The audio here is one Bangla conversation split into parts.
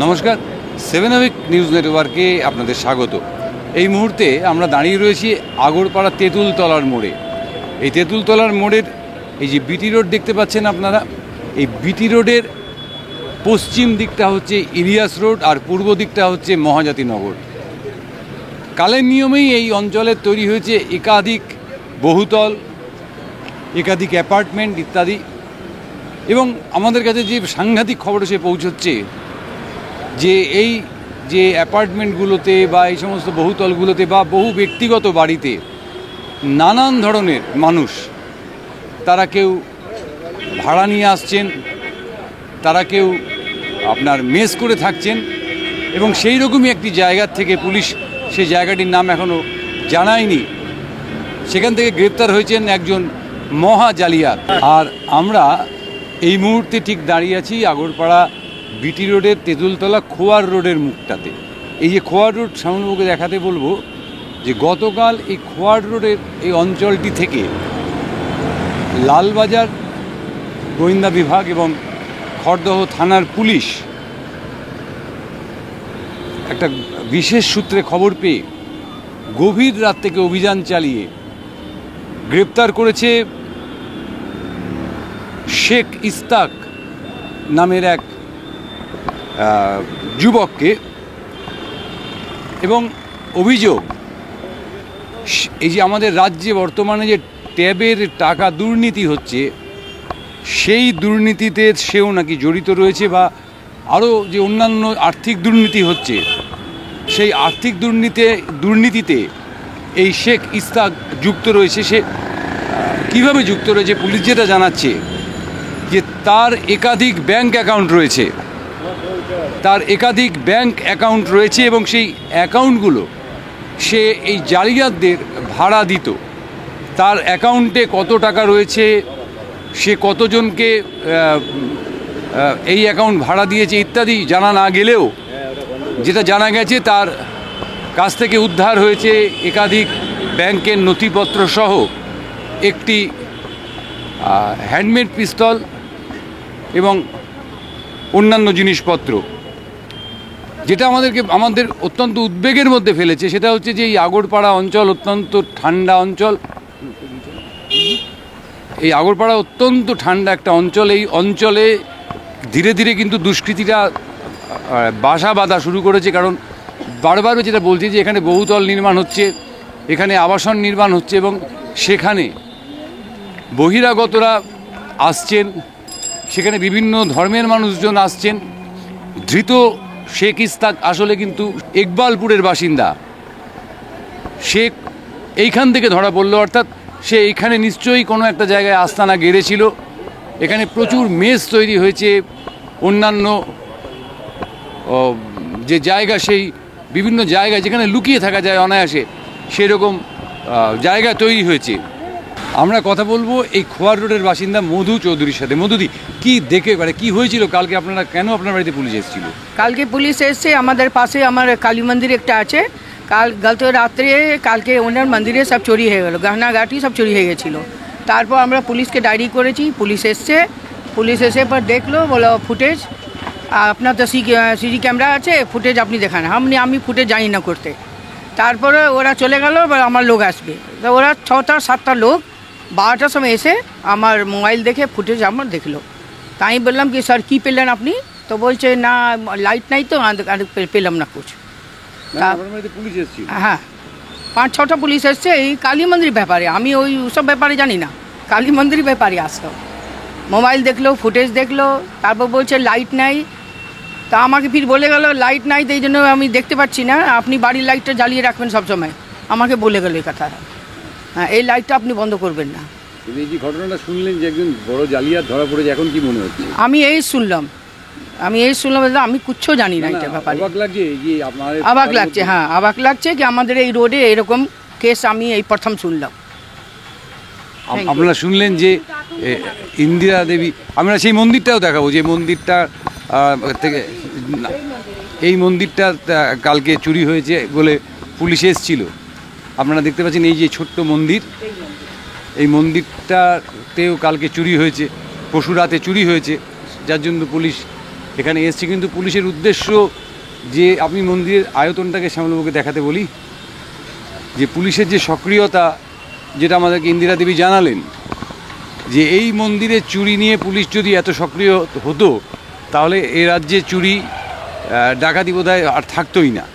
নমস্কার, 7 উইক নিউজ নেটওয়ার্কে আপনাদের স্বাগত। এই মুহূর্তে আমরা দাঁড়িয়ে রয়েছি আগরপাড়া তেঁতুলতলার মোড়ে। এই তেঁতুলতলার মোড়ের এই যে বিটি রোড দেখতে পাচ্ছেন আপনারা, এই বিটি রোডের পশ্চিম দিকটা হচ্ছে ইলিয়াস রোড আর পূর্ব দিকটা হচ্ছে মহাজাতিনগর। কালের নিয়মেই এই অঞ্চলে তৈরি হয়েছে একাধিক বহুতল, একাধিক অ্যাপার্টমেন্ট ইত্যাদি। এবং আমাদের কাছে যে সাংঘাতিক খবর এসে পৌঁছচ্ছে যে এই যে অ্যাপার্টমেন্টগুলোতে বা এই সমস্ত বহুতলগুলোতে বা বহু ব্যক্তিগত বাড়িতে নানান ধরনের মানুষ, তারা কেউ ভাড়া নিয়ে আসছেন, তারা কেউ আপনার মেস করে থাকছেন। এবং সেই রকমই একটি জায়গার থেকে পুলিশ সেই জায়গাটির নাম এখনও জানায়নি, সেখান থেকে গ্রেপ্তার হয়েছেন একজন মহা জালিয়াত। আর আমরা এই মুহূর্তে ঠিক দাঁড়িয়ে আছি আগরপাড়া বিটি রোডের তেঁতুলতলা খোয়ার রোডের মুখটাতে। এই যে খোয়ার রোড সামনেমুখে দেখাতে বলবো যে গতকাল এই খোয়ার রোডের এই অঞ্চলটি থেকে লালবাজার গোয়েন্দা বিভাগ এবং খড়দহ থানার পুলিশ একটা বিশেষ সূত্রে খবর পেয়ে গভীর রাত থেকে অভিযান চালিয়ে গ্রেপ্তার করেছে শেখ ইস্তাক নামের এক যুবককে। এবং অভিযোগ, এই যে আমাদের রাজ্যে বর্তমানে যে ট্যাবের টাকা দুর্নীতি হচ্ছে, সেই দুর্নীতিতে সেও নাকি জড়িত রয়েছে, বা আরও যে অন্যান্য আর্থিক দুর্নীতি হচ্ছে সেই আর্থিক দুর্নীতিতে এই শেখ ইস্তাক যুক্ত রয়েছে। সে কীভাবে যুক্ত রয়েছে, পুলিশ যেটা জানাচ্ছে যে তার একাধিক ব্যাংক অ্যাকাউন্ট রয়েছে, এবং সেই অ্যাকাউন্টগুলো সে এই জালিয়াতদের ভাড়া দিত। তার অ্যাকাউন্টে কত টাকা রয়েছে, সে কতজনকে এই অ্যাকাউন্ট ভাড়া দিয়েছে ইত্যাদি জানা না গেলেও যেটা জানা গেছে, তার কাছ থেকে উদ্ধার হয়েছে একাধিক ব্যাংকের নথিপত্র সহ একটি হ্যান্ডমেড পিস্তল এবং অন্যান্য জিনিসপত্র। যেটা আমাদের অত্যন্ত উদ্বেগের মধ্যে ফেলেছে সেটা হচ্ছে যে এই আগরপাড়া অঞ্চল অত্যন্ত ঠান্ডা অঞ্চল। এই আগরপাড়া অত্যন্ত ঠান্ডা একটা অঞ্চল। এই অঞ্চলে ধীরে ধীরে কিন্তু দুষ্কৃতীরা বাসা বাঁধা শুরু করেছে, কারণ বারবার যেটা বলছি যে এখানে বহুতল নির্মাণ হচ্ছে, এখানে আবাসন নির্মাণ হচ্ছে, এবং সেখানে বহিরাগতরা আসছেন, সেখানে বিভিন্ন ধর্মের মানুষজন আসছেন। ধৃত শেখ ইস্তাক আসলে কিন্তু ইকবালপুরের বাসিন্দা। সে এইখান থেকে ধরা পড়ল, অর্থাৎ সে এইখানে নিশ্চয়ই কোনো একটা জায়গায় আস্তানা গেড়েছিল। এখানে প্রচুর মেস তৈরি হয়েছে, অন্যান্য যে জায়গা, সেই বিভিন্ন জায়গায় যেখানে লুকিয়ে থাকা যায় অনায়াসে, সেরকম জায়গা তৈরি হয়েছে। আমরা কথা বলবো এই খোয়ার রোডের বাসিন্দা মধু চৌধুরীর সাথে। মধুদি, কি দেখে কি হয়েছিল কালকে, কেন আপনার বাড়িতে পুলিশ এসেছিল? কালকে পুলিশ এসছে আমাদের পাশে, আমার কালী মন্দির একটা আছে। গত রাত্রে কালকে ওনার মন্দিরে সব চুরি হয়ে গেলো, গহনাগাটি সব চুরি হয়ে গেছিলো। তারপর আমরা পুলিশকে ডায়েরি করেছি, পুলিশ এসে পর দেখলো, বলো ফুটেজ আপনার তো সিসি ক্যামেরা আছে, ফুটেজ আপনি দেখান। আমি ফুটেজ জানি না করতে। তারপরে ওরা চলে গেল, আমার লোক আসবে। তো ওরা 6-7টা লোক 12টার সময় এসে আমার মোবাইল দেখে ফুটেজ আমার দেখলো। তাই বললাম কি স্যার কী পেলেন আপনি? তো বলছে না লাইট নাই তো পেলাম না কুছ। হ্যাঁ, 5-6টা পুলিশ এসছে এই কালী মন্দির ব্যাপারে। আমি ওই সব ব্যাপারে জানি না, কালী মন্দির ব্যাপারে আসতো। মোবাইল দেখলো, ফুটেজ দেখলো, তারপর বলছে লাইট নাই। তা আমাকে ফির বলে গেল লাইট নাই, তো এই জন্য আমি দেখতে পাচ্ছি না, আপনি বাড়ির লাইটটা জ্বালিয়ে রাখবেন সবসময়। আমাকে বলে গেল এই কথা। হ্যাঁ, এই লাইটটা আপনি বন্ধ করবেন না। এই যে ঘটনাটা শুনলেন যে একজন বড় জালিয়াত ধরা পড়েছে, এখন কি মনে হচ্ছে? আমি এই শুনলাম, আমি কিচ্ছু জানি না এটা ব্যাপারে। অবাক লাগছে, হ্যাঁ অবাক লাগছে কি আমাদের এই রোডে এরকম কেস আমি এই প্রথম শুনলাম। আপনারা শুনলেন যে ইন্দিরা দেবী, আমরা সেই মন্দিরটাও দেখাবো, যে মন্দিরটা থেকে এই মন্দিরটা কালকে চুরি হয়েছে বলে পুলিশ এসেছিল। আপনারা দেখতে পাচ্ছেন এই যে ছোট্ট মন্দির, এই মন্দিরটাতেও কালকে চুরি হয়েছে, পরশু রাতে চুরি হয়েছে, যার জন্য পুলিশ এখানে এসছি কিন্তু পুলিশের উদ্দেশ্য যে আমি মন্দিরের আয়তনটাকে শ্যামলবাবুকে দেখাতে বলি, যে পুলিশের যে সক্রিয়তা, যেটা আমাদেরকে ইন্দিরা দেবী জানালেন, যে এই মন্দিরে চুরি নিয়ে পুলিশ যদি এত সক্রিয় হতো তাহলে এ রাজ্যে চুরি ডাকাতি বোধহয় আর থাকতোই না।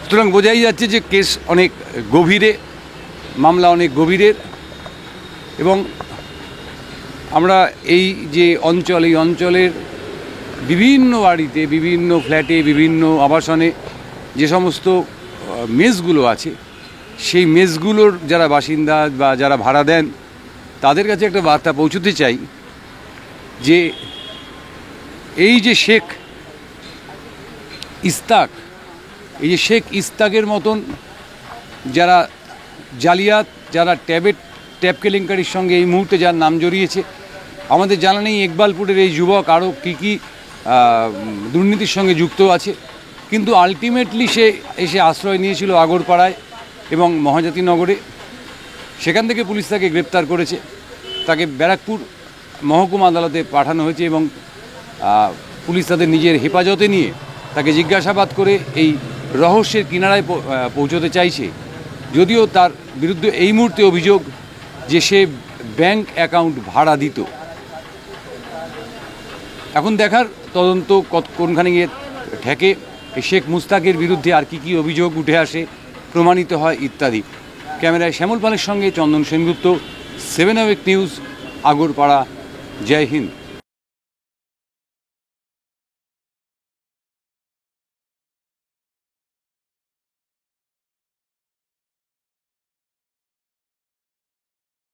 সুতরাং বোঝাই যাচ্ছে যে কেস অনেক গভীরে, মামলা অনেক গভীরের। এবং আমরা এই যে অঞ্চল, এই অঞ্চলের বিভিন্ন বাড়িতে, বিভিন্ন ফ্ল্যাটে, বিভিন্ন আবাসনে যে সমস্ত মেসগুলো আছে, সেই মেসগুলোর যারা বাসিন্দা বা যারা ভাড়া দেন তাদের কাছে একটা বার্তা পৌঁছতে চাই যে এই যে শেখ ইস্তাক, এই যে শেখ ইস্তাকের মতন যারা জালিয়াত, যারা ট্যাব কেলেঙ্কারির সঙ্গে এই মুহূর্তে যার নাম জড়িয়েছে, আমাদের জানা নেই ইকবালপুরের এই যুবক আরও কী কী দুর্নীতির সঙ্গে যুক্ত আছে, কিন্তু আলটিমেটলি সে এসে আশ্রয় নিয়েছিল আগরপাড়ায় এবং মহাজাতিনগরে। সেখান থেকে পুলিশ তাকে গ্রেপ্তার করেছে, তাকে ব্যারাকপুর মহকুমা আদালতে পাঠানো হয়েছে এবং পুলিশ তাদের নিজের হেফাজতে নিয়ে তাকে জিজ্ঞাসাবাদ করে এই রহস্যের কিনারায় পৌঁছতে চাইছে। যদিও তার বিরুদ্ধে এই মুহূর্তে অভিযোগ যে সে ব্যাংক অ্যাকাউন্ট ভাড়া দিত। এখন দেখার তদন্ত কোনখানে গিয়ে ঠেকে, এই শেখ মুস্তাকের বিরুদ্ধে আর কি অভিযোগ উঠে আসে, প্রমাণিত হয় ইত্যাদি। ক্যামেরায় শ্যামল পালের সঙ্গে চন্দন সেনগুপ্ত, 7 নিউজ, আগরপাড়া। জয় হিন্দ।